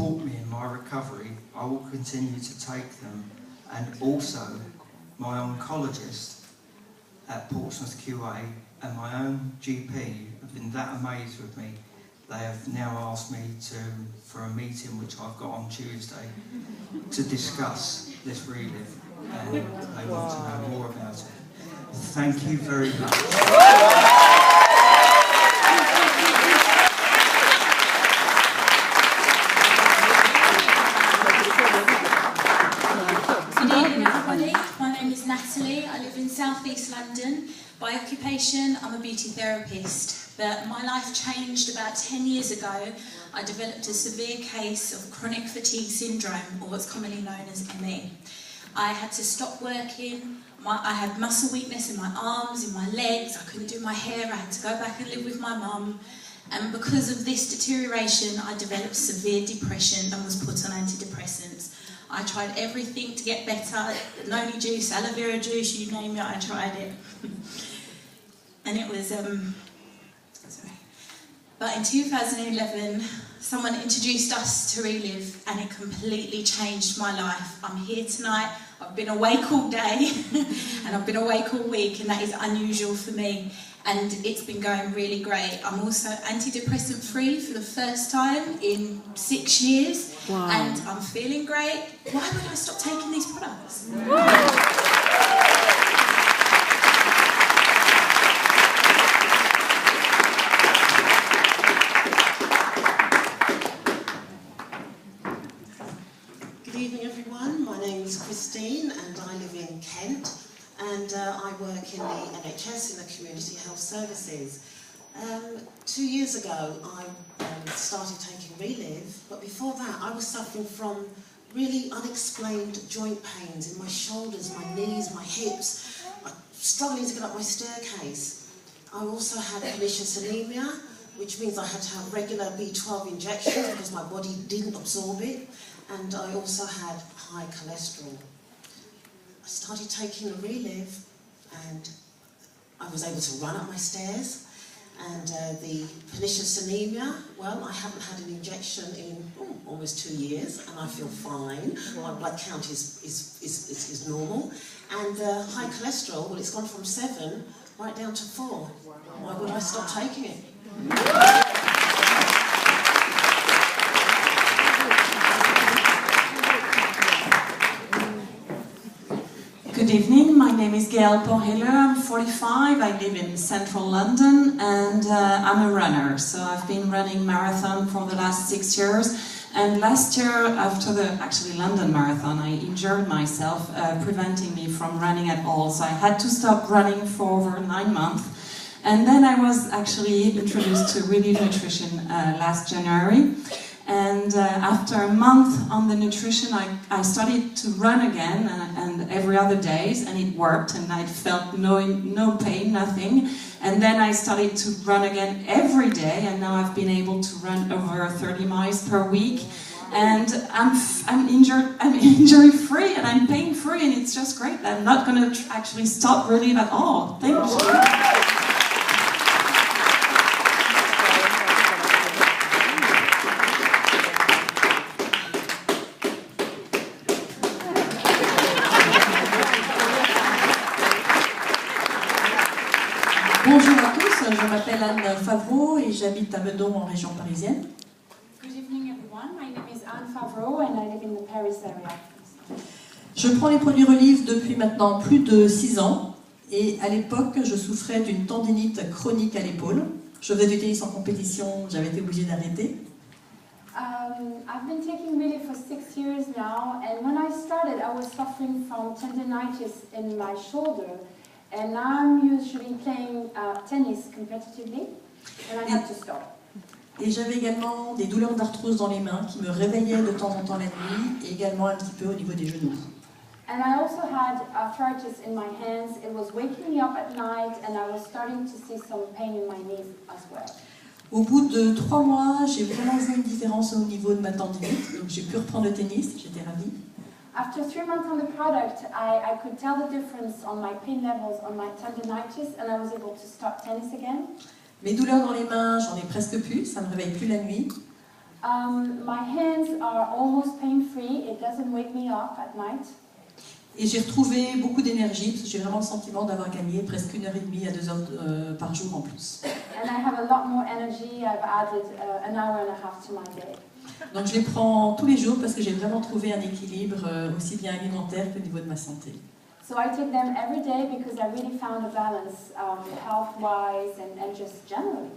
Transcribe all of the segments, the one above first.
support me in my recovery, I will continue to take them, and also my oncologist at Portsmouth QA and my own GP have been that amazed with me. They have now asked me for a meeting, which I've got on Tuesday, to discuss this Reliv, and they want to know more about it. Thank you very much. I live in South East London. By occupation, I'm a beauty therapist, but my life changed about 10 years ago. I developed a severe case of chronic fatigue syndrome, or what's commonly known as ME. I had to stop working. I had muscle weakness in my arms, in my legs. I couldn't do my hair. I had to go back and live with my mum. And because of this deterioration, I developed severe depression and was put on antidepressants. I tried everything to get better, noni juice, aloe vera juice, you name it, I tried it. And it was, sorry. But in 2011, someone introduced us to Reliv, and it completely changed my life. I'm here tonight, I've been awake all day, and I've been awake all week, and that is unusual for me. And it's been going really great. I'm also antidepressant free for the first time in 6 years. Wow. And I'm feeling great. Why would I stop taking these products? Good evening, everyone. My name is Christine, and I live in Kent. And I work in the NHS, in the Community Health Services. 2 years ago, I started taking Reliv, but before that, I was suffering from really unexplained joint pains in my shoulders, my knees, my hips, struggling to get up my staircase. I also had pernicious anemia, which means I had to have regular B12 injections because my body didn't absorb it, and I also had high cholesterol. I started taking the Reliv, and I was able to run up my stairs. And the pernicious anemia, well, I haven't had an injection in almost 2 years, and I feel fine. My blood count is normal. And high cholesterol, well, it's gone from 7 right down to 4. Why would I stop taking it? Good evening, my name is Gail Porheller, I'm 45, I live in central London, and I'm a runner. So I've been running marathon for the last 6 years, and last year after the London marathon I injured myself, preventing me from running at all. So I had to stop running for over 9 months, and then I was actually introduced to Reliv Nutrition last January. And after a month on the nutrition, I started to run again, and every other days, and it worked, and I felt no pain, nothing. And then I started to run again every day, and now I've been able to run over 30 miles per week. And I'm injury-free, and I'm pain-free, and it's just great. I'm not going to actually stop Reliv at all. Thank you. Bonjour à tous, je m'appelle Anne Favreau et j'habite à Meudon en région parisienne. Good evening everyone, my name is Anne Favreau and I live in the Paris area. Je prends les produits Reliv depuis maintenant plus de 6 ans et à l'époque je souffrais d'une tendinite chronique à l'épaule. Je faisais du tennis en compétition, j'avais été obligée d'arrêter. I've been taking Reliv for 6 years now, and when I started I was suffering from tendinitis in my shoulder. And now I'm usually playing tennis competitively, and I had to stop. Et j'avais également des douleurs d'arthrose dans les mains qui me réveillaient de temps en temps la nuit, et également un petit peu au niveau des genoux. And I also had arthritis in my hands. It was waking me up at night, and I was starting to see some pain in my knees as well. Au bout de 3 mois, j'ai vraiment vu une différence au niveau de ma tendinite, donc j'ai pu reprendre le tennis, j'étais ravie. After 3 months on the product, I could tell the difference on my pain levels, on my tendinitis, and I was able to start tennis again. Mes douleurs dans les mains, j'en ai presque plus, ça ne me réveille plus la nuit. My hands are almost pain-free. It doesn't wake me up at night. Et j'ai retrouvé beaucoup d'énergie, parce que j'ai vraiment le sentiment d'avoir gagné presque 1h30 à 2 heures par jour en plus. And I have a lot more energy. I've added an hour and a half to my day. Donc je les prends tous les jours parce que j'ai vraiment trouvé un équilibre aussi bien alimentaire qu'au niveau de ma santé. So I take them every day because I really found a balance health-wise and just generally.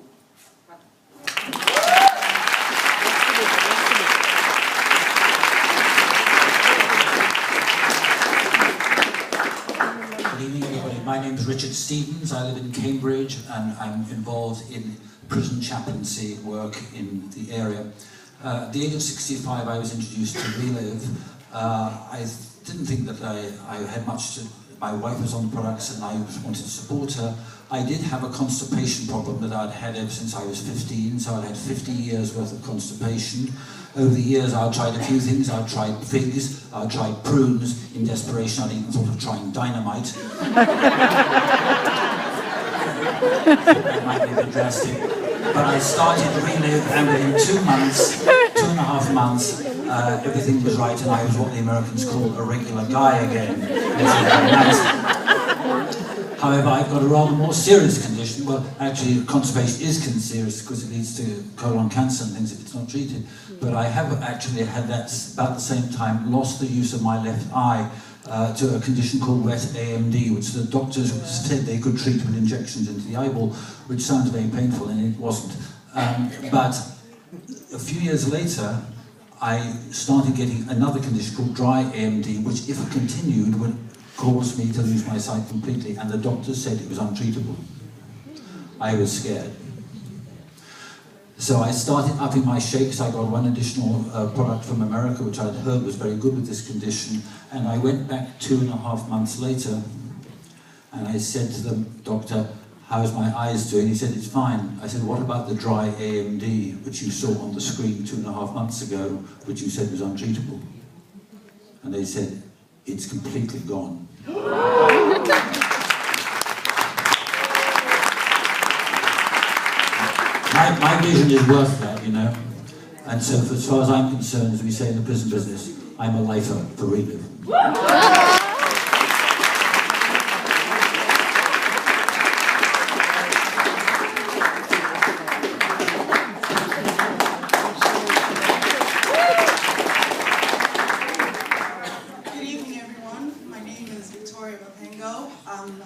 Good evening, everybody. My name is Richard Stevens. I live in Cambridge and I'm involved in prison chaplaincy work in the area. At the age of 65, I was introduced to Reliv. I didn't think that I had much to... My wife was on the products and I wanted to support her. I did have a constipation problem that I'd had ever since I was 15, so I'd had 50 years worth of constipation. Over the years, I tried a few things. I tried figs, I tried prunes. In desperation, I'd even thought of trying dynamite. That might be a bit drastic. But I started Reliv, and within 2 months, 2.5 months, everything was right, and I was what the Americans call a regular guy again. However, I've got a rather more serious condition. Well, actually, constipation is serious because it leads to colon cancer and things if it's not treated. But I have actually had that about the same time lost the use of my left eye to a condition called wet AMD, which the doctors said they could treat with injections into the eyeball, which sounds very painful, and it wasn't. But a few years later, I started getting another condition called dry AMD, which, if it continued, would cause me to lose my sight completely, and the doctors said it was untreatable. I was scared. So I started upping my shakes. I got one additional product from America, which I'd heard was very good with this condition, and I went back 2.5 months later, and I said to the doctor, "How's my eyes doing?" He said, "It's fine." I said, "What about the dry AMD, which you saw on the screen 2.5 months ago, which you said was untreatable?" And they said, "It's completely gone." My vision is worth that, you know. And so, as far as I'm concerned, as we say in the prison business, I'm a lifer for Reliv.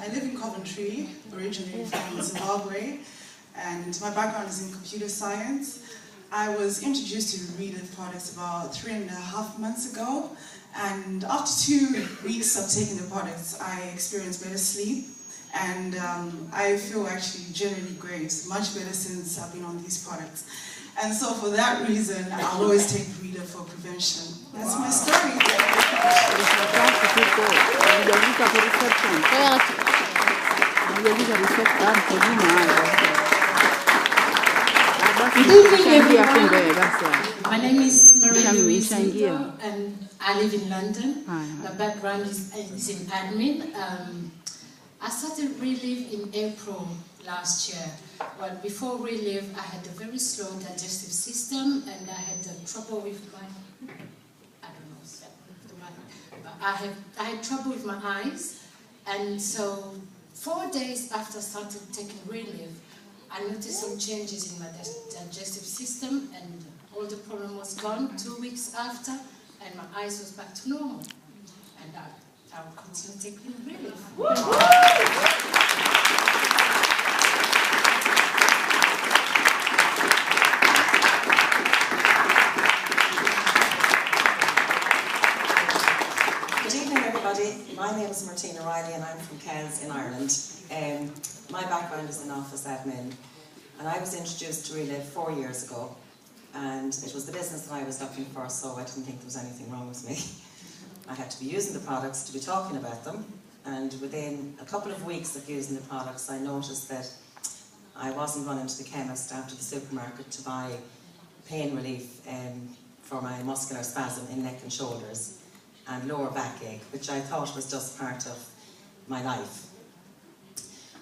I live in Coventry, originally from Zimbabwe, and my background is in computer science. I was introduced to Reliv products about 3.5 months ago, and after 2 weeks of taking the products, I experienced better sleep, and I feel actually generally great, much better since I've been on these products. And so for that reason, I'll always take Reliv for prevention. That's my story. Good evening, everyone. My name is Marie-Louise Heathrow, and I live in London. My background is in admin. I started Reliv in April last year. Well, before Reliv, I had a very slow digestive system, and I had trouble with my... I had trouble with my eyes, and so 4 days after I started taking Reliv, I noticed some changes in my digestive system, and all the problem was gone 2 weeks after, and my eyes was back to normal. And I will continue taking Reliv. My name is Martina Riley and I'm from Kells in Ireland. My background is in office admin, and I was introduced to Reliv 4 years ago, and it was the business that I was looking for, so I didn't think there was anything wrong with me. I had to be using the products to be talking about them, and within a couple of weeks of using the products I noticed that I wasn't running to the chemist after the supermarket to buy pain relief for my muscular spasm in neck and shoulders and lower backache, which I thought was just part of my life.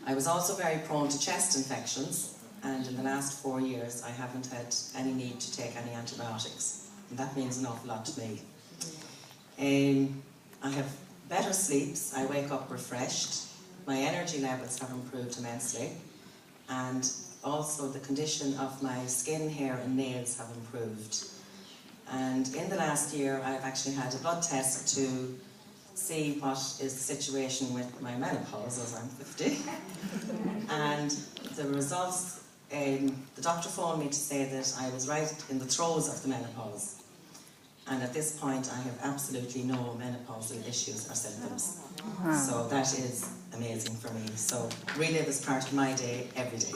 I was also very prone to chest infections, and in the last 4 years I haven't had any need to take any antibiotics, and that means an awful lot to me. I have better sleeps, I wake up refreshed, my energy levels have improved immensely, and also the condition of my skin, hair and nails have improved. And in the last year I've actually had a blood test to see what is the situation with my menopause, as I'm 50. And the results, the doctor phoned me to say that I was right in the throes of the menopause. And at this point I have absolutely no menopausal issues or symptoms. So that is amazing for me. So Reliv is part of my day every day.